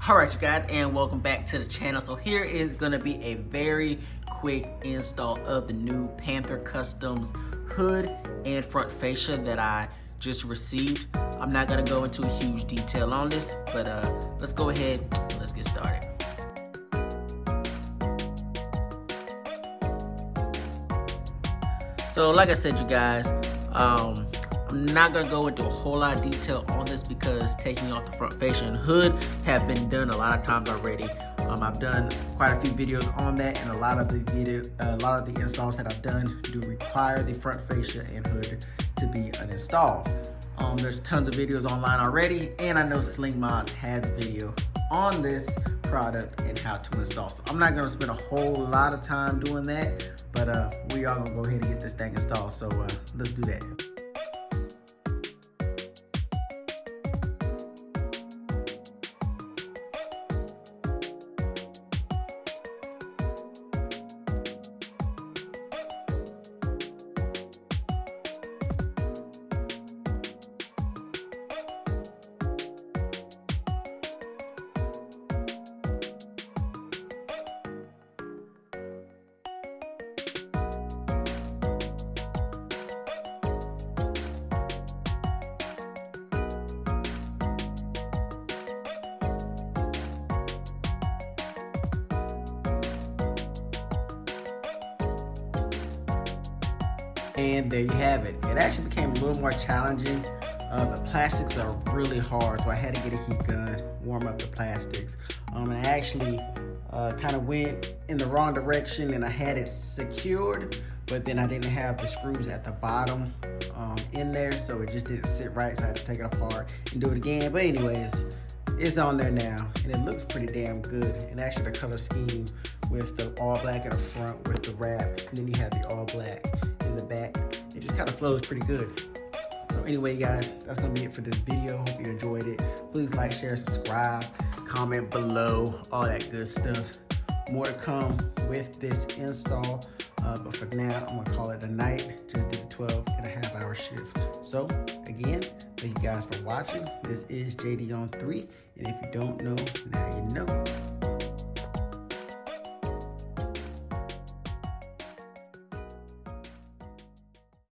Alright you guys, and welcome back to the channel. So here is going to be a very quick install of the new Panther Customs hood and front fascia that I just received. I'm not going to go into a huge detail on this, but let's go ahead and let's get started. So like I said, you guys, I'm not going to go into a whole lot of detail on this because taking off the front fascia and hood have been done a lot of times already. I've done quite a few videos on that, and a lot of the installs that I've done do require the front fascia and hood to be uninstalled. There's tons of videos online already, and I know Sling Mods has a video on this product and how to install. So I'm not going to spend a whole lot of time doing that, but we are going to go ahead and get this thing installed. So let's do that. And there you have it. It actually became a little more challenging. The plastics are really hard, so I had to get a heat gun, warm up the plastics. I actually kind of went in the wrong direction, and I had it secured, but then I didn't have the screws at the bottom in there, so it just didn't sit right, so I had to take it apart and do it again. But anyways, it's on there now, and it looks pretty damn good. And actually the color scheme with the all black in the front with the wrap, and then you have the all black in the back, it just kind of flows pretty good. So anyway guys, that's gonna be it for this video. Hope you enjoyed it. Please like, share, subscribe, comment below, all that good stuff. More to come with this install, but for now I'm gonna call it a night. Just did a 12.5-hour shift. So again, thank you guys for watching. This is JD on 3, and if you don't know, now you know.